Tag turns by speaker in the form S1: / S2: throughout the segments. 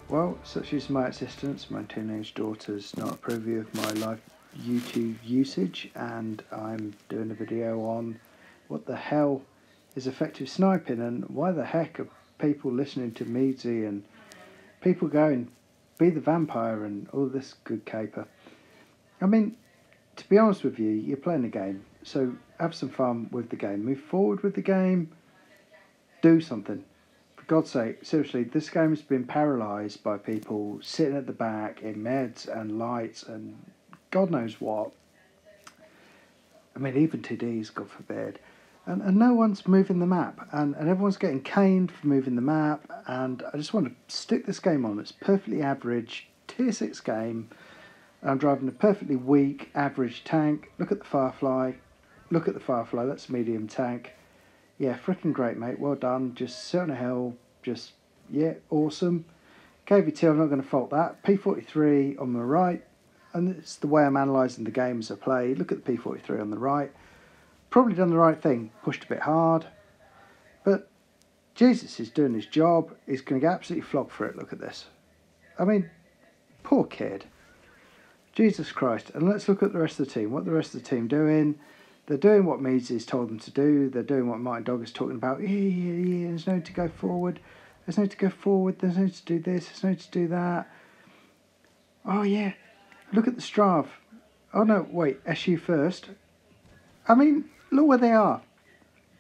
S1: Well, such is my existence. My teenage daughter's not approving of my live YouTube usage, and I'm doing a video on what the hell is effective sniping and why the heck are people listening to Meadsy and people going be the vampire and all this good caper. I mean, to be honest with you, you're playing a game, so have some fun with the game. Move forward with the game. Do something. For God's sake, seriously, this game has been paralysed by people sitting at the back in meds and lights and God knows what. I mean, even TDs, God forbid. And no one's moving the map. And everyone's getting caned for moving the map. And I just want to stick this game on. It's perfectly average, tier 6 game. I'm driving a perfectly weak, average tank. Look at the Firefly. Look at the Firefly. That's a medium tank. Yeah, freaking great, mate. Well done. Just sit on a hill. Just, yeah, awesome. KVT, I'm not going to fault that. P43 on the right. And it's the way I'm analysing the games I play. Look at the P43 on the right. Probably done the right thing. Pushed a bit hard. But Jesus is doing his job. He's going to get absolutely flogged for it. Look at this. I mean, poor kid. Jesus Christ. And let's look at the rest of the team. What the rest of the team doing? They're doing what Meadsy's told them to do. They're doing what Martin Dog is talking about. Yeah, there's no to go forward. There's no to go forward. There's no to do this. There's no to do that. Oh, yeah. Look at the Strav. Oh, no, wait. SU first. I mean, look where they are.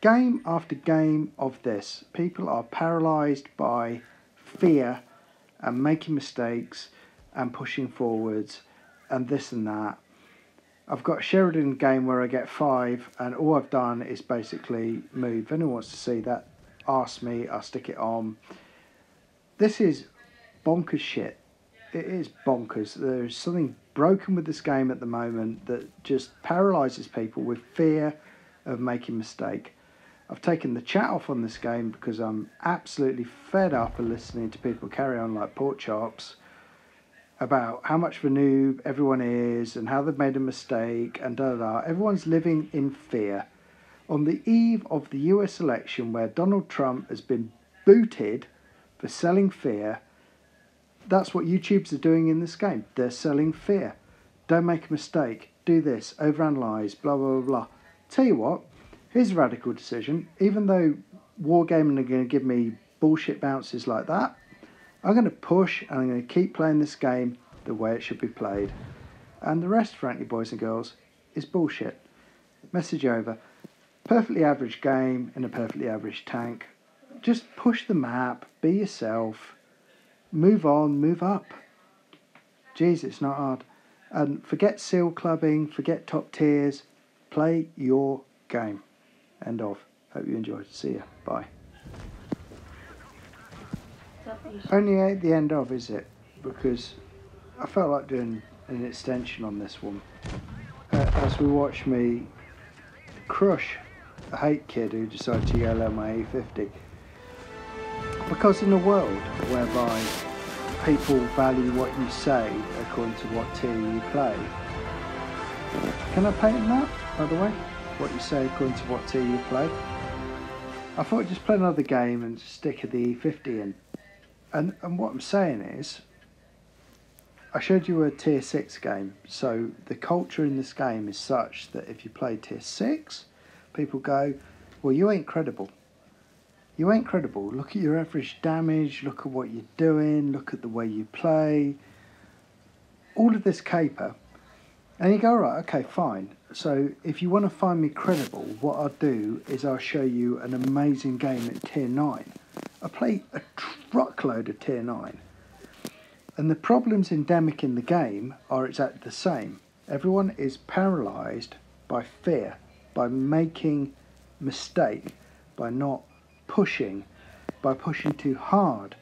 S1: Game after game of this. People are paralysed by fear and making mistakes and pushing forwards and this and that. I've got a Sheridan game where I get 5 and all I've done is basically move. If anyone wants to see that, ask me, I'll stick it on. This is bonkers shit. It is bonkers. There's something broken with this game at the moment that just paralyses people with fear of making a mistake. I've taken the chat off on this game because I'm absolutely fed up of listening to people carry on like pork chops about how much of a noob everyone is and how they've made a mistake and da-da-da. Everyone's living in fear. On the eve of the US election where Donald Trump has been booted for selling fear, that's what YouTubers are doing in this game. They're selling fear. Don't make a mistake. Do this. Overanalyze. Blah, blah, blah, blah. Tell you what, here's a radical decision. Even though Wargaming are going to give me bullshit bounces like that, I'm going to push and I'm going to keep playing this game the way it should be played. And the rest, frankly, boys and girls, is bullshit. Message over. Perfectly average game in a perfectly average tank. Just push the map, be yourself, move on, move up. Jeez, it's not hard. And forget seal clubbing, forget top tiers. Play your game. End of. Hope you enjoyed. See ya. Bye. Only at the end of, is it? Because I felt like doing an extension on this one. As we watch me crush a hate kid who decided to yell at my A50. Because in a world whereby people value what you say according to what tier you play. Can I patent that, by the way? What you say according to what tier you play? I thought I'd just play another game and stick the E50 in. And what I'm saying is, I showed you a tier 6 game, so the culture in this game is such that if you play tier 6, people go, well, you ain't credible. You ain't credible. Look at your average damage, look at what you're doing, look at the way you play. All of this caper. And you go, right, okay, fine. So if you want to find me credible, what I'll do is I'll show you an amazing game at tier 9. I play a truckload of tier 9. And the problems endemic in the game are exactly the same. Everyone is paralysed by fear, by making mistake, by not pushing, by pushing too hard,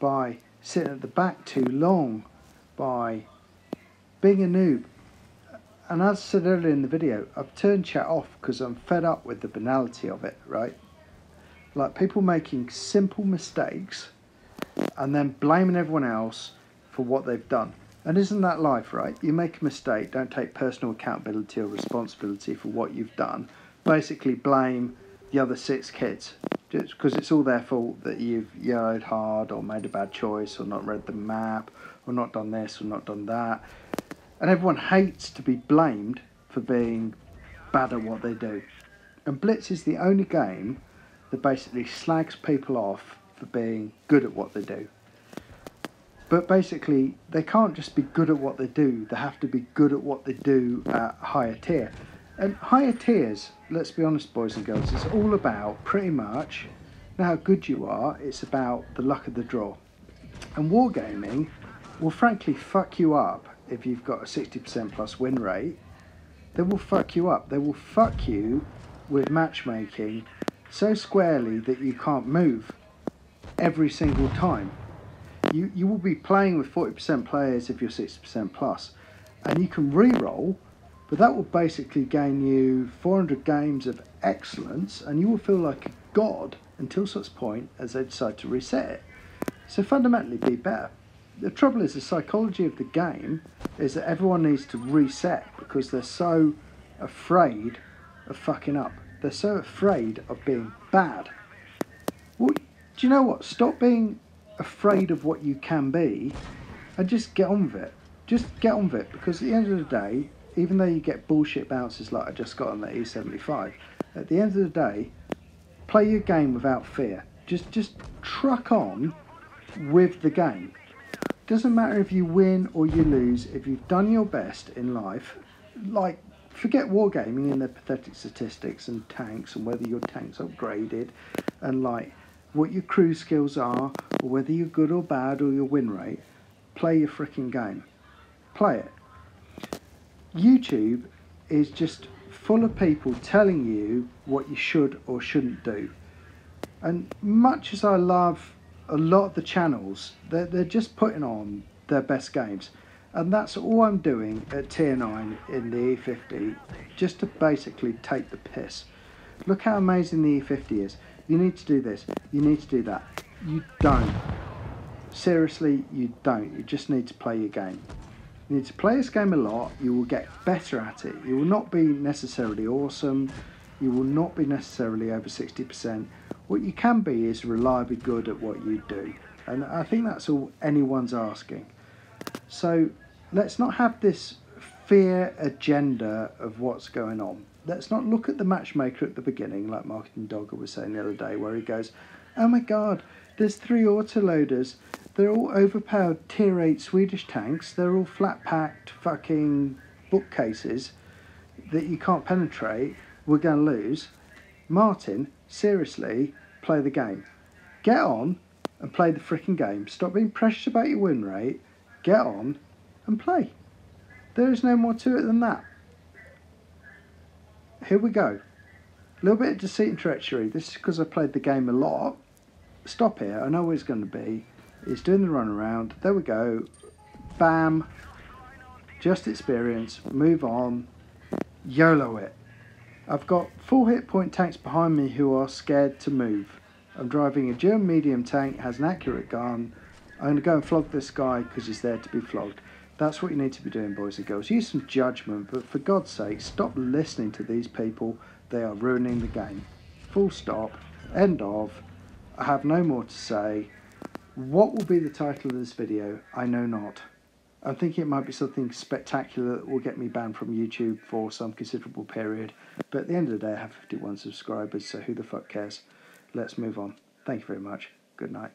S1: by sitting at the back too long, by being a noob. And as I said earlier in the video, I've turned chat off because I'm fed up with the banality of it, right? Like people making simple mistakes and then blaming everyone else for what they've done. And isn't that life, right? You make a mistake, don't take personal accountability or responsibility for what you've done. Basically blame the other 6 kids. just because it's all their fault that you've yellowed hard or made a bad choice or not read the map or not done this or not done that. And everyone hates to be blamed for being bad at what they do. And Blitz is the only game that basically slags people off for being good at what they do. But basically, they can't just be good at what they do. They have to be good at what they do at higher tier. And higher tiers, let's be honest, boys and girls, it's all about pretty much how good you are. It's about the luck of the draw. And wargaming will frankly fuck you up if you've got a 60% plus win rate. They will fuck you up. They will fuck you with matchmaking so squarely that you can't move every single time. You will be playing with 40% players if you're 60% plus, and you can re-roll, but that will basically gain you 400 games of excellence, and you will feel like a god until such point as they decide to reset it. So fundamentally be better. The trouble is, the psychology of the game is that everyone needs to reset because they're so afraid of fucking up. They're so afraid of being bad. Well, do you know what? Stop being afraid of what you can be and just get on with it. Just get on with it, because at the end of the day, even though you get bullshit bounces like I just got on the E75, at the end of the day, play your game without fear. Just truck on with the game. Doesn't matter if you win or you lose. If you've done your best in life, like, forget wargaming and their pathetic statistics and tanks and whether your tank's upgraded and like what your crew skills are or whether you're good or bad or your win rate. Play your freaking game. Play it. YouTube is just full of people telling you what you should or shouldn't do. And much as I love a lot of the channels, they're just putting on their best games. And that's all I'm doing at tier 9 in the E50, just to basically take the piss. Look how amazing the E50 is. You need to do this, you need to do that. You don't. Seriously, you don't. You just need to play your game. You need to play this game a lot. You will get better at it. You will not be necessarily awesome. You will not be necessarily over 60%. What you can be is reliably good at what you do. And I think that's all anyone's asking. So let's not have this fear agenda of what's going on. Let's not look at the matchmaker at the beginning, like Marketing Dogger was saying the other day, where he goes, oh my god, there's 3 autoloaders. They're all overpowered tier 8 Swedish tanks. They're all flat-packed fucking bookcases that you can't penetrate. We're going to lose. Martin, seriously, play the game. Get on and play the freaking game. Stop being precious about your win rate. Get on and play. There is no more to it than that. Here we go. A little bit of deceit and treachery. This is because I played the game a lot. Stop here. I know where it's going to be. It's doing the run around. There we go. Bam. Just experience. Move on. YOLO it. I've got full hit point tanks behind me who are scared to move. I'm driving a German medium tank, has an accurate gun. I'm going to go and flog this guy because he's there to be flogged. That's what you need to be doing, boys and girls. Use some judgment, but for God's sake, stop listening to these people. They are ruining the game. Full stop. End of. I have no more to say. What will be the title of this video? I know not. I'm thinking it might be something spectacular that will get me banned from YouTube for some considerable period. But at the end of the day, I have 51 subscribers, so who the fuck cares? Let's move on. Thank you very much. Good night.